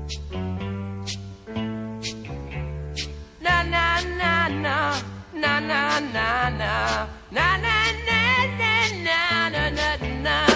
Na na na na na na na na na na na na na na na.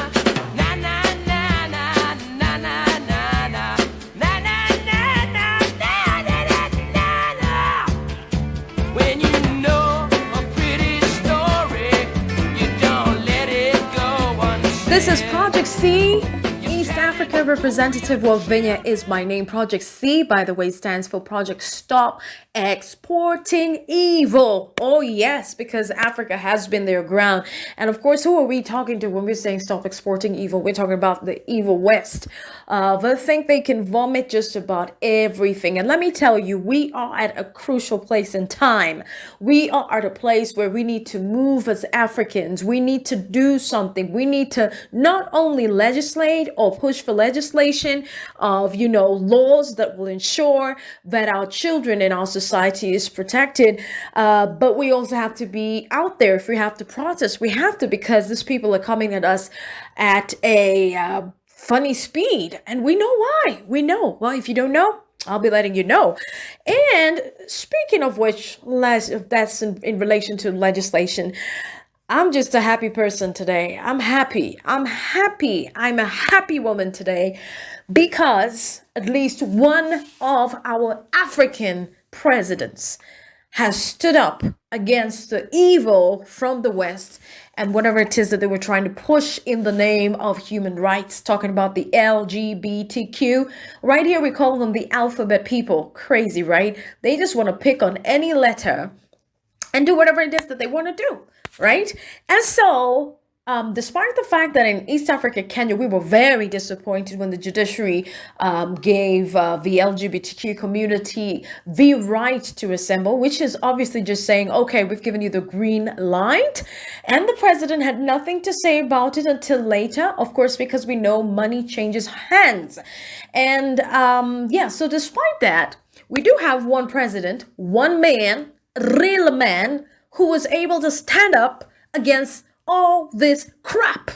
This is Project C. East Africa Representative Wavinya is my name. Project C, by the way, stands for Project Stop Exporting Evil. Oh, yes, because Africa has been their ground. And of course, who are we talking to when we're saying stop exporting evil? We're talking about the evil West. They think they can vomit just about everything. And let me tell you, we are at a crucial place in time. We are at a place where we need to move as Africans. We need to do something. We need to not only legislate or push for legislation of, laws that will ensure that our children in our society is protected. But we also have to be out there. If we have to protest, we have to, because these people are coming at us at a funny speed. And we know why. We know. Well, if you don't know, I'll be letting you know. And speaking of which, that's in relation to legislation. I'm just a happy person today. I'm happy. I'm a happy woman today because at least one of our African presidents has stood up against the evil from the West and whatever it is that they were trying to push in the name of human rights, talking about the LGBTQ. Right here, we call them the alphabet people. Crazy, right? They just want to pick on any letter and do whatever it is that they want to do, right? And so, despite the fact that in East Africa, Kenya, we were very disappointed when the judiciary gave the LGBTQ community the right to assemble, which is obviously just saying, okay, we've given you the green light. And the president had nothing to say about it until later, of course, because we know money changes hands. And so despite that, we do have one president, one man, real man, who was able to stand up against all this crap.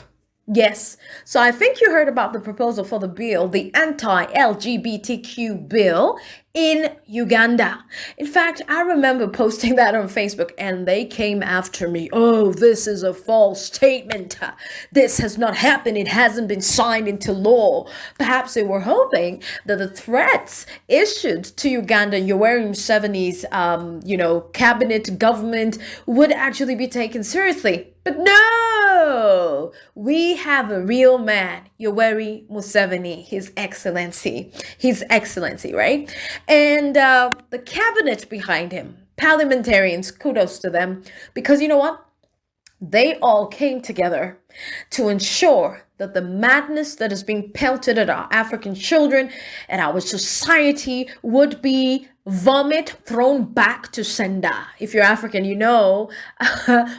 Yes. So I think you heard about the proposal for the bill, the anti-LGBTQ bill in Uganda. In fact, I remember posting that on Facebook and they came after me. Oh, this is a false statement. This has not happened. It hasn't been signed into law. Perhaps they were hoping that the threats issued to Uganda, Yoweri Museveni's, cabinet government would actually be taken seriously. But no, we have a real man, Yoweri Museveni, His Excellency, right? And the cabinet behind him, parliamentarians, kudos to them, because you know what? They all came together to ensure that the madness that is being pelted at our African children and our society would be vomit thrown back to sender. If you're African,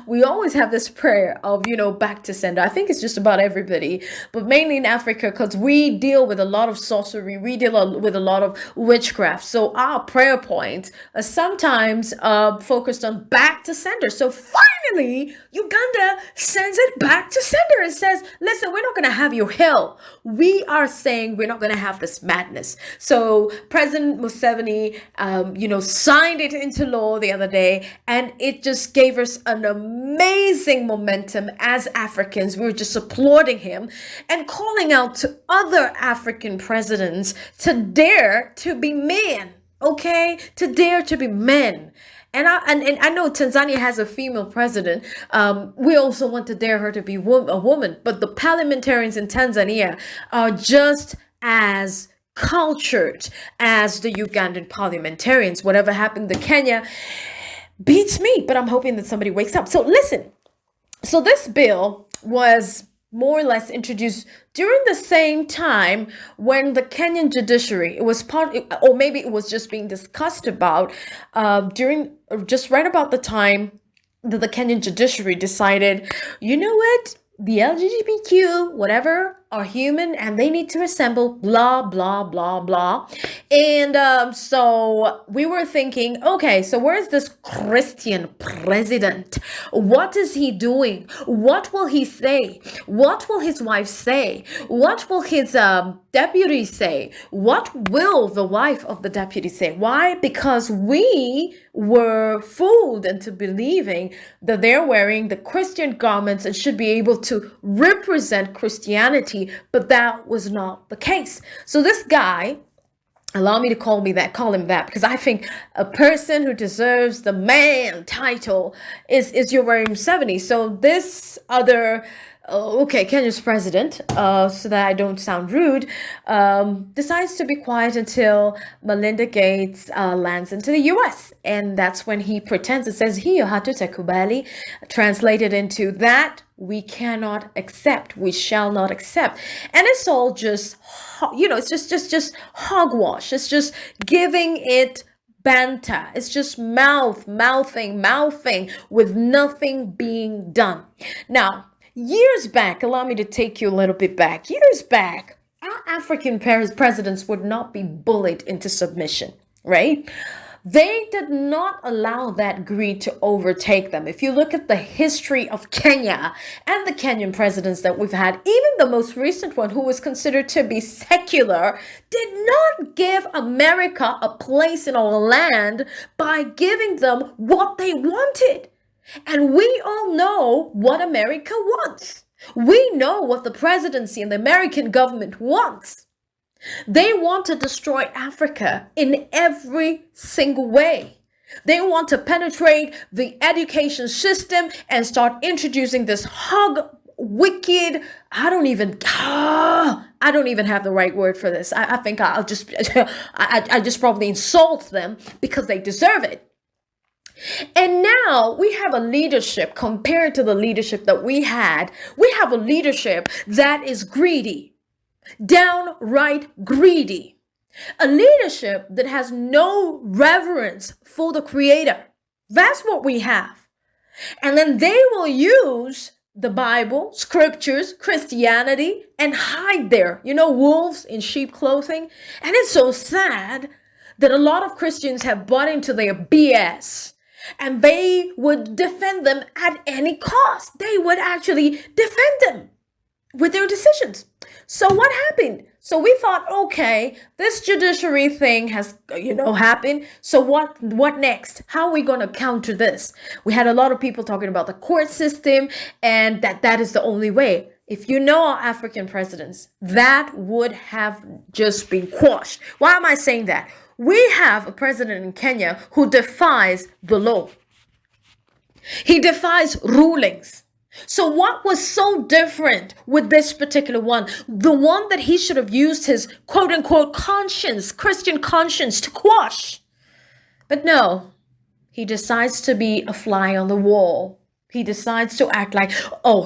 we always have this prayer of, back to sender. I think it's just about everybody, but mainly in Africa, because we deal with a lot of sorcery. We deal with a lot of witchcraft. So our prayer points are sometimes focused on back to sender. So finally, Uganda sends it back to sender and says, listen, we're not going to have your hell. We are saying we're not going to have this madness. So President Museveni signed it into law the other day, and it just gave us an amazing momentum as Africans. We were just applauding him and calling out to other African presidents to dare to be men, okay? To dare to be men. And I know Tanzania has a female president. We also want to dare her to be a woman, but the parliamentarians in Tanzania are just as cultured as the Ugandan parliamentarians. Whatever happened to Kenya beats me, but I'm hoping that somebody wakes up. So listen, so this bill was more or less introduced during the same time when the Kenyan judiciary, it was or maybe it was just being discussed about just right about the time that the Kenyan judiciary decided, you know what, the LGBTQ, whatever, are human and they need to assemble, blah, blah, blah, blah. And so we were thinking, okay, so where's this Christian president? What is he doing? What will he say? What will his wife say? What will his deputy say? What will the wife of the deputy say? Why? Because we were fooled into believing that they're wearing the Christian garments and should be able to represent Christianity, but that was not the case. So this guy, allow me to call him that, because I think a person who deserves the man title is Yoweri Museveni. So this other Kenya's president, so that I don't sound rude, decides to be quiet until Melinda Gates lands into the US. And that's when he pretends, it says, hiyo hatutakubali, translated into that we cannot accept, we shall not accept. And it's all just, it's just hogwash. It's just giving it banter. It's just mouthing with nothing being done. Now, years back, allow me to take you a little bit back. Years back, our African presidents would not be bullied into submission, right? They did not allow that greed to overtake them. If you look at the history of Kenya and the Kenyan presidents that we've had, even the most recent one, who was considered to be secular, did not give America a place in our land by giving them what they wanted. And we all know what America wants. We know what the presidency and the American government wants. They want to destroy Africa in every single way. They want to penetrate the education system and start introducing this wicked, I don't even have the right word for this. I think I'll just, I just probably insult them because they deserve it. And now we have a leadership, compared to the leadership that we had, we have a leadership that is greedy. Downright greedy. A leadership that has no reverence for the Creator. That's what we have. And then they will use the Bible, scriptures, Christianity, and hide there. Wolves in sheep clothing. And it's so sad that a lot of Christians have bought into their BS. And they would defend them at any cost. They would actually defend them with their decisions. So what happened? So we thought, okay, this judiciary thing has, happened. So what next? How are we going to counter this? We had a lot of people talking about the court system and that is the only way. If you know our African presidents, that would have just been quashed. Why am I saying that? We have a president in Kenya who defies the law. He defies rulings. So what was so different with this particular one? The one that he should have used his quote unquote conscience, Christian conscience, to quash. But no, he decides to be a fly on the wall. He decides to act like,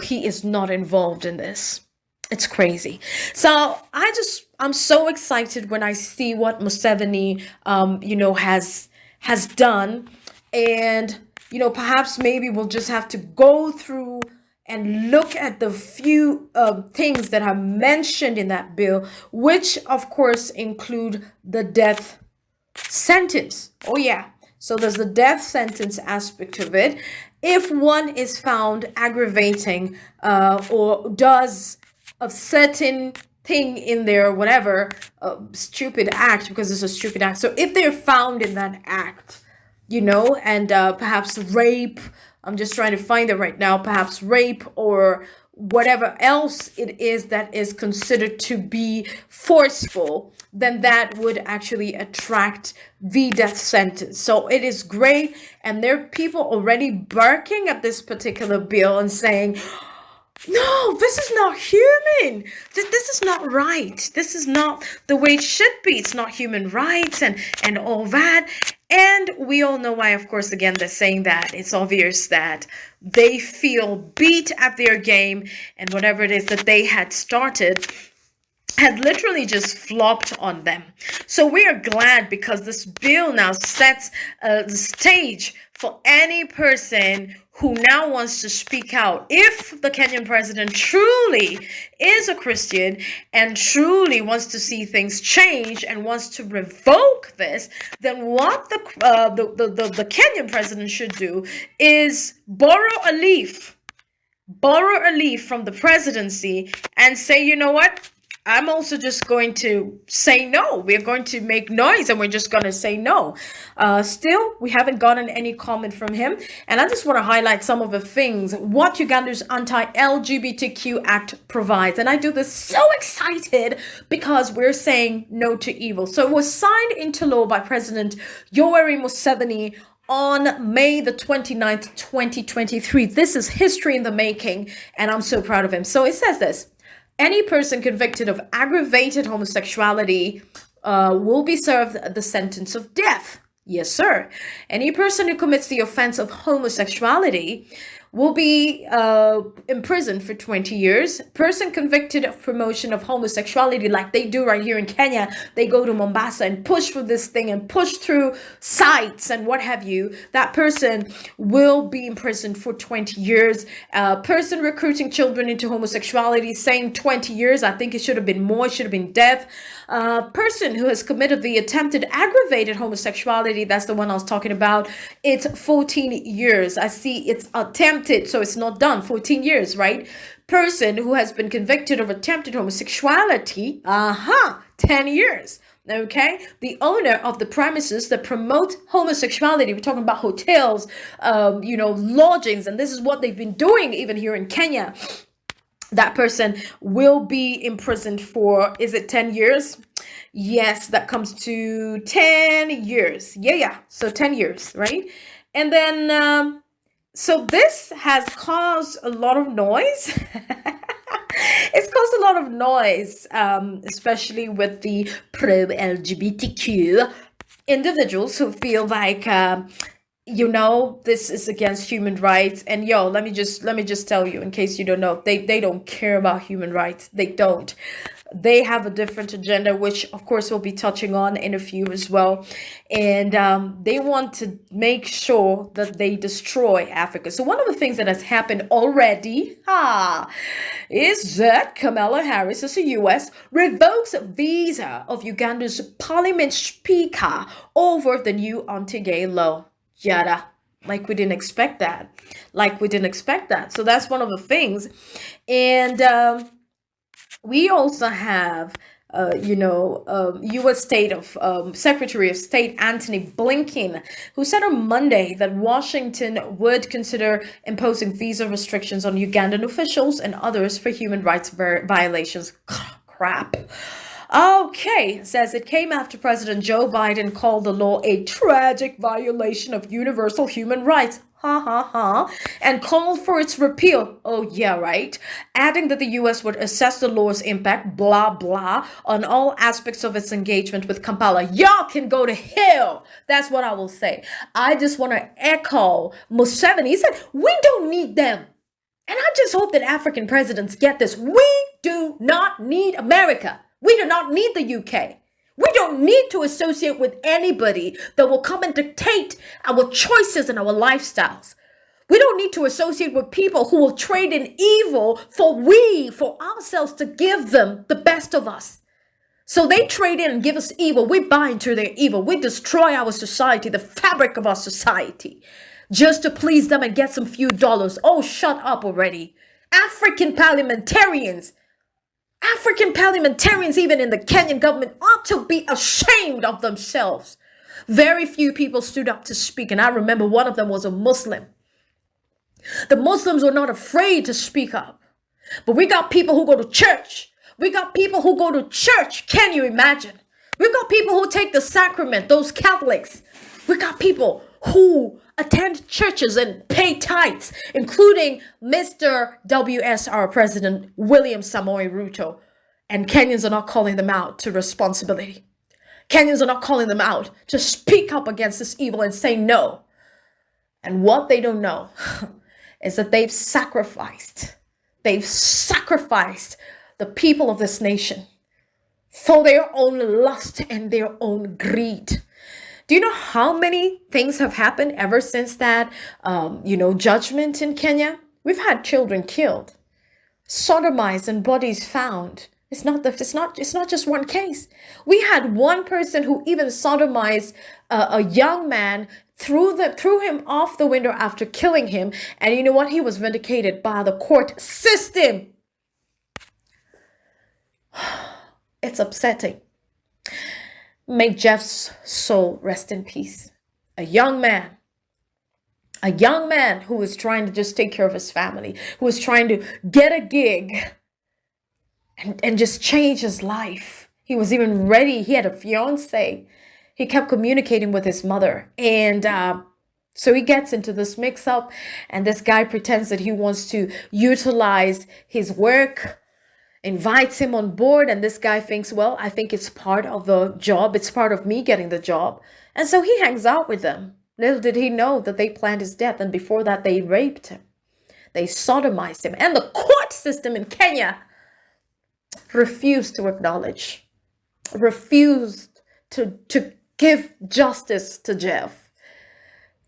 he is not involved in this. It's crazy. So I'm so excited when I see what Museveni, has done. And, perhaps maybe we'll just have to go through and look at the few things that are mentioned in that bill, which of course include the death sentence. Oh yeah. So there's the death sentence aspect of it. If one is found aggravating or does a certain thing in their whatever stupid act, because it's a stupid act. So if they're found in that act, and perhaps rape, I'm just trying to find it right now, perhaps rape or whatever else it is that is considered to be forceful, then that would actually attract the death sentence. So it is great. And there are people already barking at this particular bill and saying, no, this is not human. This is not right. This is not the way it should be. It's not human rights and all that. And we all know why, of course, again, they're saying that. It's obvious that they feel beat at their game, and whatever it is that they had started had literally just flopped on them. So we are glad, because this bill now sets the stage for any person who now wants to speak out. If the Kenyan president truly is a Christian and truly wants to see things change and wants to revoke this, then what the Kenyan president should do is borrow a leaf from the presidency and say, you know what? I'm also just going to say no. We're going to make noise and we're just going to say no. Still, we haven't gotten any comment from him. And I just want to highlight some of the things what Uganda's anti-LGBTQ Act provides. And I do this so excited because we're saying no to evil. So it was signed into law by President Yoweri Museveni on May the 29th, 2023. This is history in the making, and I'm so proud of him. So it says this: any person convicted of aggravated homosexuality will be served the sentence of death. Yes, sir. Any person who commits the offense of homosexuality will be imprisoned for 20 years. Person convicted of promotion of homosexuality, like they do right here in Kenya, they go to Mombasa and push for this thing and push through sites and what have you, that person will be imprisoned for 20 years. Person recruiting children into homosexuality, same 20 years. I think it should have been more, it should have been death. Person who has committed the attempted aggravated homosexuality, that's the one I was talking about, it's 14 years. I see it's attempted, so it's not done. 14 years, right? Person who has been convicted of attempted homosexuality, 10 years. Okay, the owner of the premises that promote homosexuality, we're talking about hotels, lodgings, and this is what they've been doing even here in Kenya. That person will be imprisoned for, is it 10 years? Yes, that comes to 10 years. Yeah. So 10 years, right? And then, so this has caused a lot of noise. It's caused a lot of noise, especially with the pro-LGBTQ individuals who feel like, this is against human rights. And let me just tell you, in case you don't know, they don't care about human rights. They don't. They have a different agenda, which of course we'll be touching on in a few as well. And they want to make sure that they destroy Africa. So one of the things that has happened already is that Kamala Harris, as a US, revokes visa of Uganda's parliament speaker over the new anti-gay law. Yada. Like we didn't expect that. So that's one of the things. And we also have, U.S. Secretary of State Antony Blinken, who said on Monday that Washington would consider imposing visa restrictions on Ugandan officials and others for human rights violations. Crap. Okay, says it came after President Joe Biden called the law a tragic violation of universal human rights. And called for its repeal. Oh, yeah, right. Adding that the U.S. would assess the law's impact, blah, blah, on all aspects of its engagement with Kampala. Y'all can go to hell. That's what I will say. I just want to echo Museveni. He said, we don't need them. And I just hope that African presidents get this. We do not need America. We do not need the UK. We don't need to associate with anybody that will come and dictate our choices and our lifestyles. We don't need to associate with people who will trade in evil for ourselves to give them the best of us. So they trade in and give us evil. We buy into their evil. We destroy our society, the fabric of our society, just to please them and get some few dollars. Oh, shut up already. African parliamentarians, even in the Kenyan government, ought to be ashamed of themselves. Very few people stood up to speak, and I remember one of them was a Muslim. The Muslims were not afraid to speak up. But we got people who go to church. Can you imagine? We got people who take the sacrament, those Catholics. We got people who attend churches and pay tithes, including Mr. WS, our President William Samoei Ruto. And Kenyans are not calling them out to responsibility. Kenyans are not calling them out to speak up against this evil and say no. And what they don't know is that they've sacrificed the people of this nation for their own lust and their own greed. Do you know how many things have happened ever since that, judgment in Kenya? We've had children killed, sodomized, and bodies found. It's not just one case. We had one person who even sodomized a young man, threw him off the window after killing him, and you know what? He was vindicated by the court system. It's upsetting. May Jeff's soul rest in peace. A young man who was trying to just take care of his family, who was trying to get a gig and just change his life. He was even ready. He had a fiance. He kept communicating with his mother. And so he gets into this mix up, and this guy pretends that he wants to utilize his work, invites him on board, and this guy thinks, well, I think it's part of the job. It's part of me getting the job. And so he hangs out with them. Little did he know that they planned his death. And before that, they raped him. They sodomized him. And the court system in Kenya refused to acknowledge, refused to give justice to Jeff.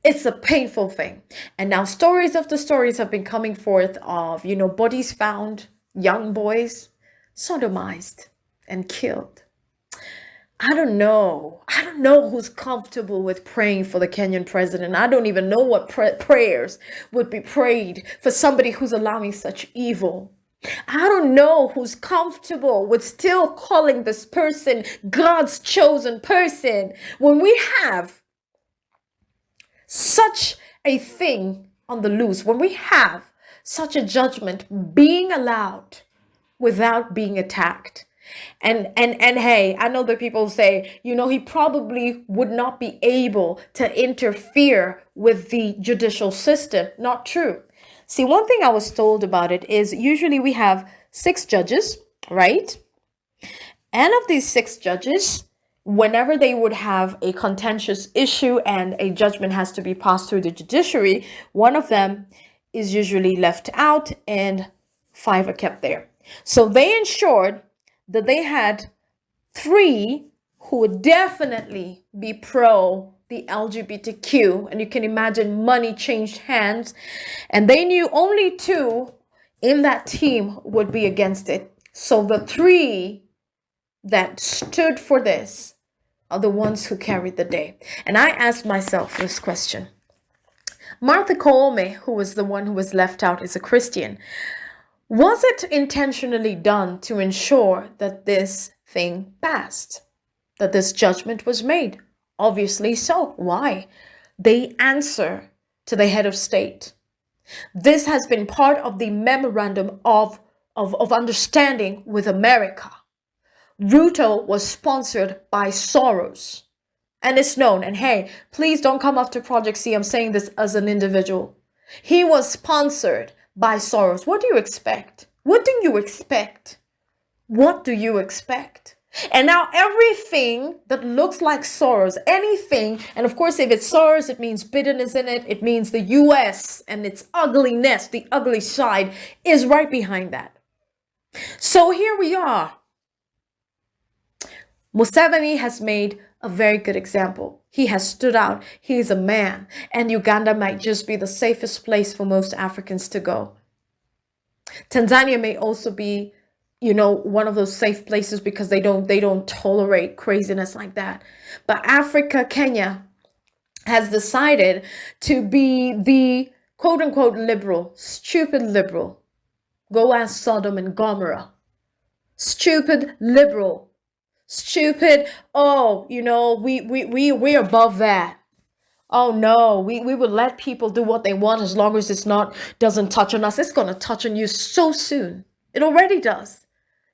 It's a painful thing. And now stories after stories have been coming forth of, bodies found, young boys sodomized and killed. I don't know who's comfortable with praying for the Kenyan president. I don't even know what prayers would be prayed for somebody who's allowing such evil. I don't know who's comfortable with still calling this person God's chosen person when we have such a thing on the loose, when we have such a judgment being allowed without being attacked. And hey, I know that people say, he probably would not be able to interfere with the judicial system. Not true. See, one thing I was told about it is usually we have 6 judges, right? And of these 6 judges, whenever they would have a contentious issue and a judgment has to be passed through the judiciary, one of them is usually left out and 5 are kept there. So they ensured that they had 3 who would definitely be pro the LGBTQ. And you can imagine money changed hands. And they knew only 2 in that team would be against it. So the 3 that stood for this are the ones who carried the day. And I asked myself this question. Martha Koome, who was the one who was left out, is a Christian. Was it intentionally done to ensure that this thing passed? That this judgment was made? Obviously so. Why? They answer to the head of state. This has been part of the memorandum of understanding with America. Ruto was sponsored by Soros. And it's known. And hey, please don't come after Project C. I'm saying this as an individual. He was sponsored by Soros. What do you expect? What do you expect? What do you expect? And now everything that looks like Soros, anything, and of course, if it's Soros, it means bitterness in it. It means the US and its ugliness, the ugly side is right behind that. So here we are. Museveni has made a very good example. He has stood out. He is a man. And Uganda might just be the safest place for most Africans to go. Tanzania may also be, one of those safe places because they don't tolerate craziness like that. But Africa, Kenya, has decided to be the quote unquote liberal, stupid liberal. Go ask Sodom and Gomorrah. Stupid liberal. Stupid, we're above that. Oh no, we would let people do what they want as long as doesn't touch on us. It's going to touch on you so soon. It already does.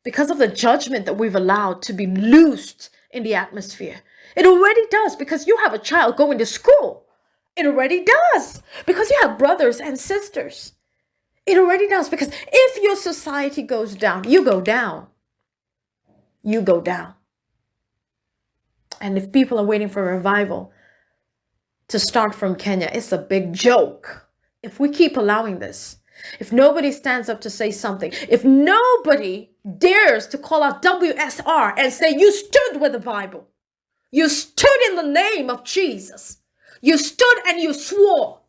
Because of the judgment that we've allowed to be loosed in the atmosphere. It already does because you have a child going to school. It already does because you have brothers and sisters. It already does because if your society goes down, you go down. You go down. And if people are waiting for revival to start from Kenya, it's a big joke. If we keep allowing this, if nobody stands up to say something, if nobody dares to call out WSR and say, you stood with the Bible, You stood in the name of Jesus. You stood and you swore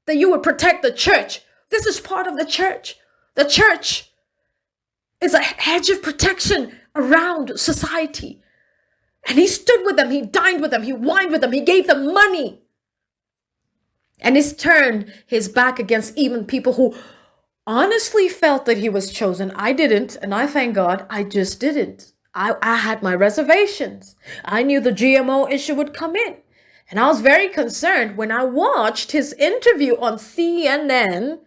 that you would protect the church. This is part of the church. The church is a hedge of protection around society. And he stood with them. He dined with them. He wined with them. He gave them money. And he's turned his back against even people who honestly felt that he was chosen. I didn't. And I thank God I just didn't. I had my reservations. I knew the GMO issue would come in. And I was very concerned when I watched his interview on CNN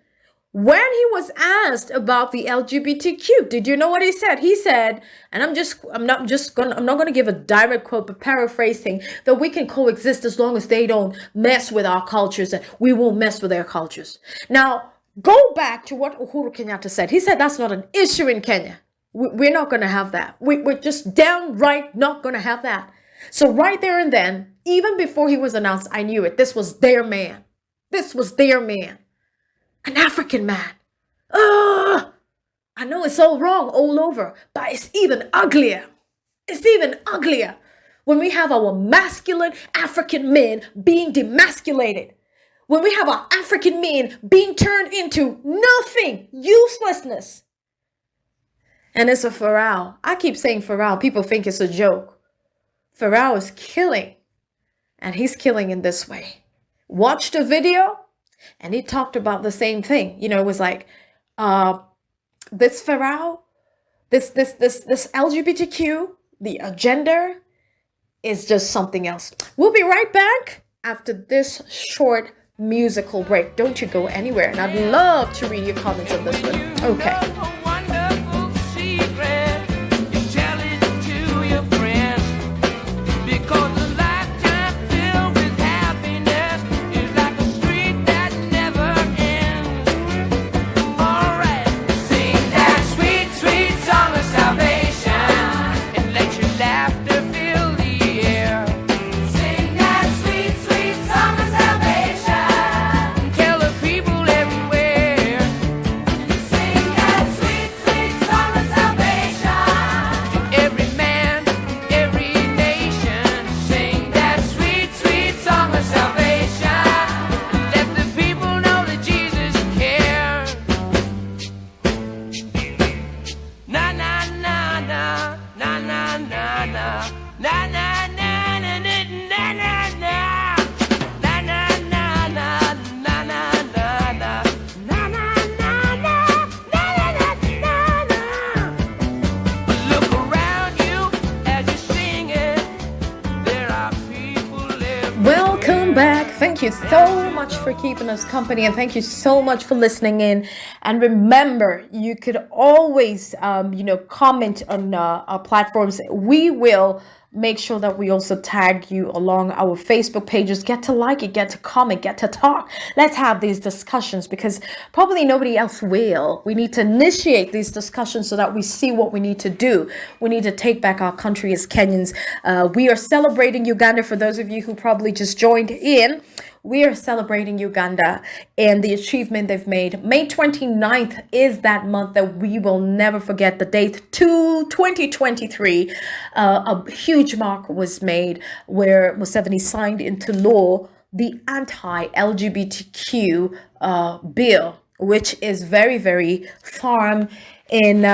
when he was asked about the LGBTQ. Did you know what he said? He said, and I'm not going to give a direct quote, but paraphrasing, that we can coexist as long as they don't mess with our cultures and we won't mess with their cultures. Now, go back to what Uhuru Kenyatta said. He said that's not an issue in Kenya. We're not going to have that. We're just downright not going to have that. So right there and then, even before he was announced, I knew it. This was their man. This was their man. An African man. I know it's all wrong all over, but it's even uglier. It's even uglier when we have our masculine African men being demasculated. When we have our African men being turned into nothing, uselessness. And it's a Pharaoh. I keep saying Pharaoh. People think it's a joke. Pharaoh is killing. And he's killing in this way. Watch the video. And he talked about the same thing. You know, it was like, this Pharaoh, this LGBTQ, the agenda is just something else. We'll be right back after this short musical break. Don't you go anywhere. And I'd love to read your comments on this one. Okay. Welcome back. Thank you so much for keeping us company, and thank you so much for listening in. And remember, you could always, comment on our platforms. We will make sure that we also tag you along our Facebook pages. Get to like it, get to comment, get to talk. Let's have these discussions because probably nobody else will. We need to initiate these discussions so that we see what we need to do. We need to take back our country as Kenyans. We are celebrating Uganda. For those of you who probably just joined in, we are celebrating Uganda and the achievement they've made. May 29th is that month that we will never forget. The date to 2023. A huge mark was made where Museveni signed into law the anti-LGBTQ bill, which is very, very firm in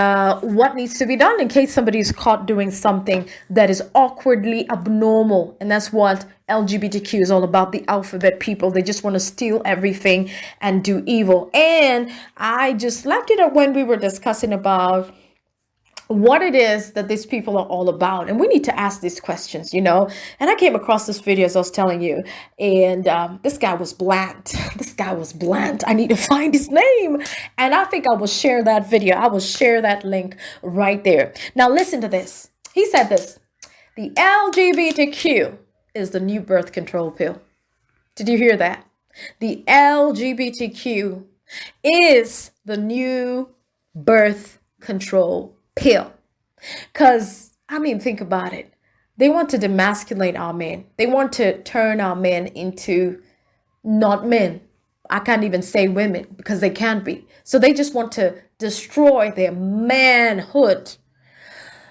what needs to be done in case somebody is caught doing something that is awkwardly abnormal. And that's what LGBTQ is all about, the alphabet people. They just want to steal everything and do evil. And I just left it up when we were discussing about what it is that these people are all about. And we need to ask these questions, And I came across this video, as I was telling you, and this guy was bland. This guy was bland. I need to find his name. And I think I will share that video. I will share that link right there. Now, listen to this. He said this: the LGBTQ is the new birth control pill. Did you hear that? The LGBTQ is the new birth control pill. Because, think about it. They want to demasculate our men. They want to turn our men into not men. I can't even say women because they can't be. So they just want to destroy their manhood.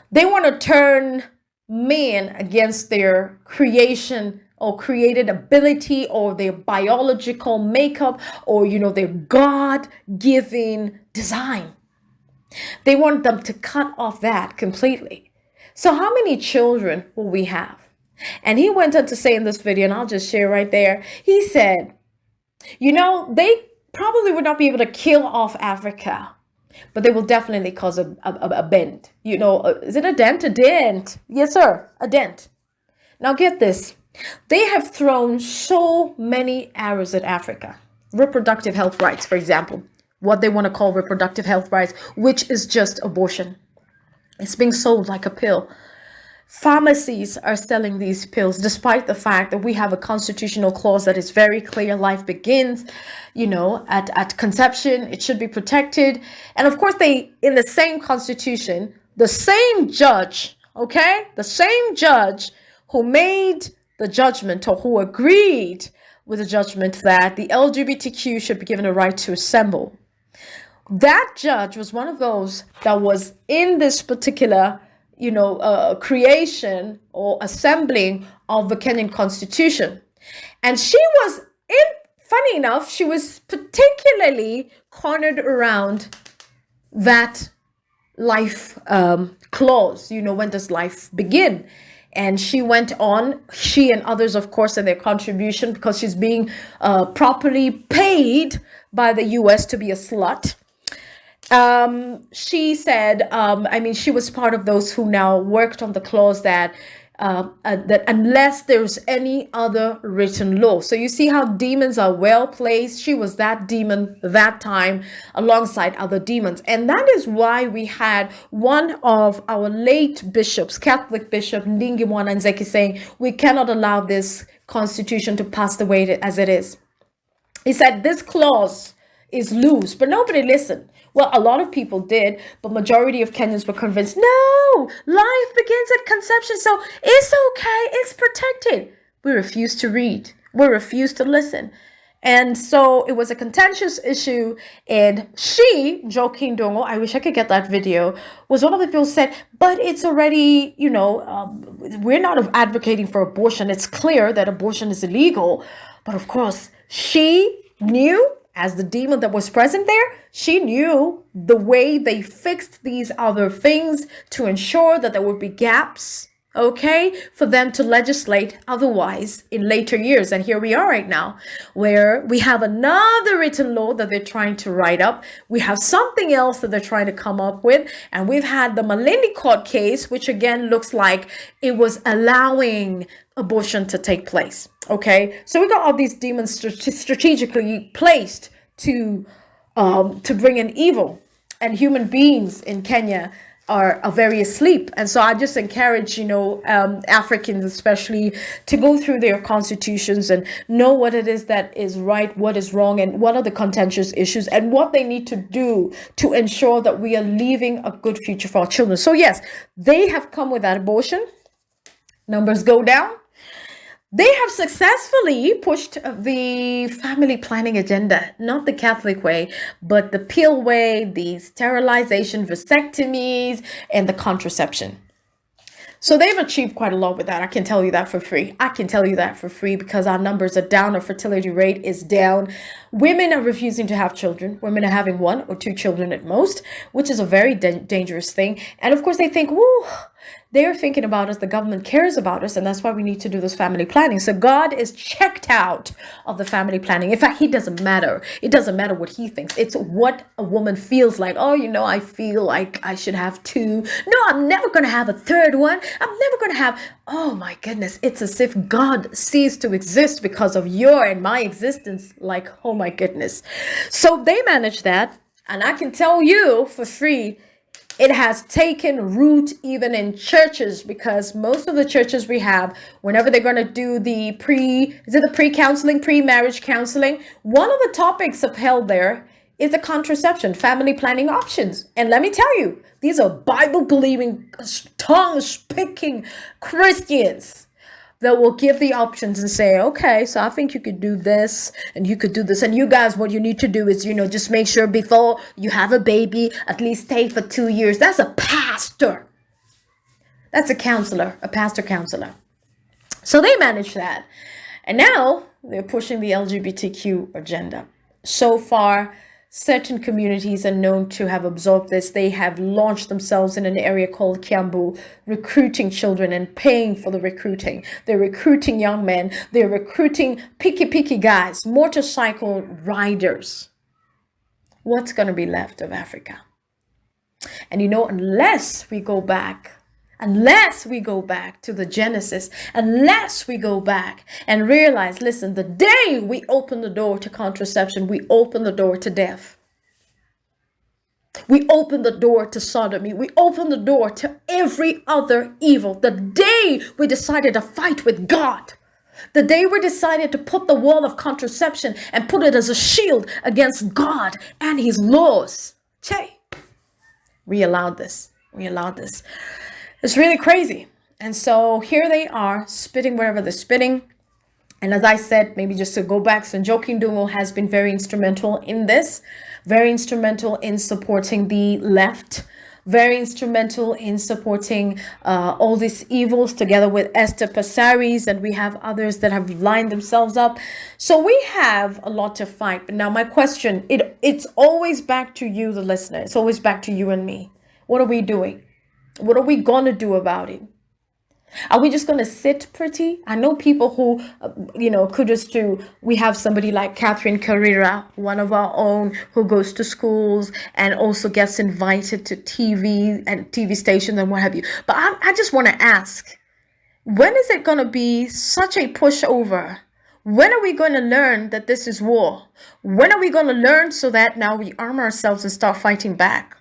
They want to turn men against their creation or created ability or their biological makeup or, their God-given design. They want them to cut off that completely. So how many children will we have? And he went on to say in this video, and I'll just share right there, he said, they probably would not be able to kill off Africa, but they will definitely cause a bend. Is it a dent? A dent. Yes, sir. A dent. Now get this. They have thrown so many arrows at Africa. Reproductive health rights, for example. What they want to call reproductive health rights, which is just abortion. It's being sold like a pill. Pharmacies are selling these pills, despite the fact that we have a constitutional clause that is very clear. Life begins, at conception. It should be protected. And of course, in the same constitution, the same judge who made the judgment or who agreed with the judgment that the LGBTQ should be given a right to assemble. That judge was one of those that was in this particular creation or assembling of the Kenyan constitution. And funny enough, she was particularly cornered around that life clause. When does life begin? And she went on, she and others, of course, in their contribution, because she's being properly paid by the US to be a slut. She said, she was part of those who now worked on the clause that unless there's any other written law. So you see how demons are well placed. She was that demon that time alongside other demons. And that is why we had one of our late bishops, Catholic Bishop Ndingi Mwananzeki, saying, we cannot allow this constitution to pass the way as it is. He said, this clause is loose, but nobody listened. Well, a lot of people did, but majority of Kenyans were convinced, no, life begins at conception, so it's okay, it's protected. We refused to read. We refused to listen. And so it was a contentious issue. And she, Jo Kindongo, I wish I could get that video, was one of the people who said, but it's already, we're not advocating for abortion. It's clear that abortion is illegal. But of course, she knew, as the demon that was present there, she knew the way they fixed these other things to ensure that there would be gaps, for them to legislate otherwise in later years. And here we are right now, where we have another written law that they're trying to write up. We have something else that they're trying to come up with. And we've had the Malindi court case, which again looks like it was allowing abortion to take place. So we got all these demons strategically placed to bring in evil, and human beings in Kenya are very asleep. And so I just encourage Africans especially to go through their constitutions and know what it is that is right, what is wrong, and what are the contentious issues, and what they need to do to ensure that we are leaving a good future for our children. So yes, they have come with that abortion. Numbers go down. They have successfully pushed the family planning agenda, not the Catholic way, but the pill way, the sterilization, vasectomies, and the contraception. So they've achieved quite a lot with that. I can tell you that for free. Because our numbers are down. Our fertility rate is down. Women are refusing to have children. Women are having 1 or 2 children at most, which is a very dangerous thing. And of course they think, they're thinking about us. The government cares about us. And that's why we need to do this family planning. So God is checked out of the family planning. In fact, he doesn't matter. It doesn't matter what he thinks. It's what a woman feels like. I feel like I should have 2. No, I'm never going to have a 3rd one. I'm never going to have, oh my goodness. It's as if God ceased to exist because of your and my existence. Like, oh my goodness. So they manage that. And I can tell you for free, it has taken root even in churches, because most of the churches we have, whenever they're going to do the pre-counseling, pre-marriage counseling, one of the topics upheld there is the contraception, family planning options. And let me tell you, these are Bible-believing, tongue-speaking Christians that will give the options and say, okay, so I think you could do this and you could do this. And you guys, what you need to do is, just make sure before you have a baby, at least stay for 2 years. That's a pastor. That's a counselor, a pastor counselor. So they manage that. And now they're pushing the LGBTQ agenda. So far, certain communities are known to have absorbed this. They have launched themselves in an area called Kiambu, recruiting children and paying for the recruiting. They're recruiting young men. They're recruiting picky guys, motorcycle riders. What's going to be left of Africa? And unless we go back to the Genesis, unless we go back and realize, listen, the day we open the door to contraception, we open the door to death. We open the door to sodomy. We open the door to every other evil. The day we decided to fight with God, the day we decided to put the wall of contraception and put it as a shield against God and his laws. We allowed this. It's really crazy. And so here they are spitting whatever they're spitting. And as I said, maybe just to go back, Njoki Ndung'u has been very instrumental in this, very instrumental in supporting the left, very instrumental in supporting all these evils together with Esther Passaris, and we have others that have lined themselves up. So we have a lot to fight. But now my question, it's always back to you, the listener. It's always back to you and me. What are we doing? What are we going to do about it? Are we just going to sit pretty? I know people who, kudos to, we have somebody like Catherine Carrera, one of our own, who goes to schools and also gets invited to TV and TV stations and what have you. But I just want to ask, when is it going to be such a pushover? When are we going to learn that this is war? When are we going to learn so that now we arm ourselves and start fighting back?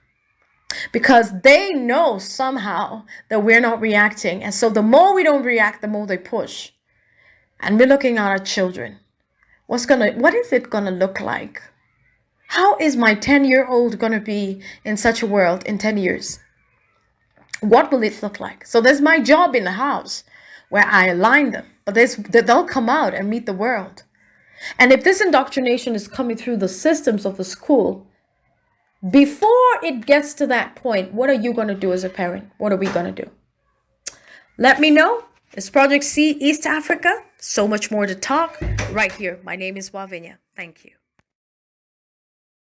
Because they know somehow that we're not reacting. And so the more we don't react, the more they push. And we're looking at our children. What is it going to look like? How is my 10-year-old going to be in such a world in 10 years? What will it look like? So there's my job in the house where I align them. But they'll come out and meet the world. And if this indoctrination is coming through the systems of the school, before it gets to that point, what are you going to do as a parent? What are we going to do? Let me know. It's Project C East Africa. So much more to talk right here. My name is Wavinya. Thank you.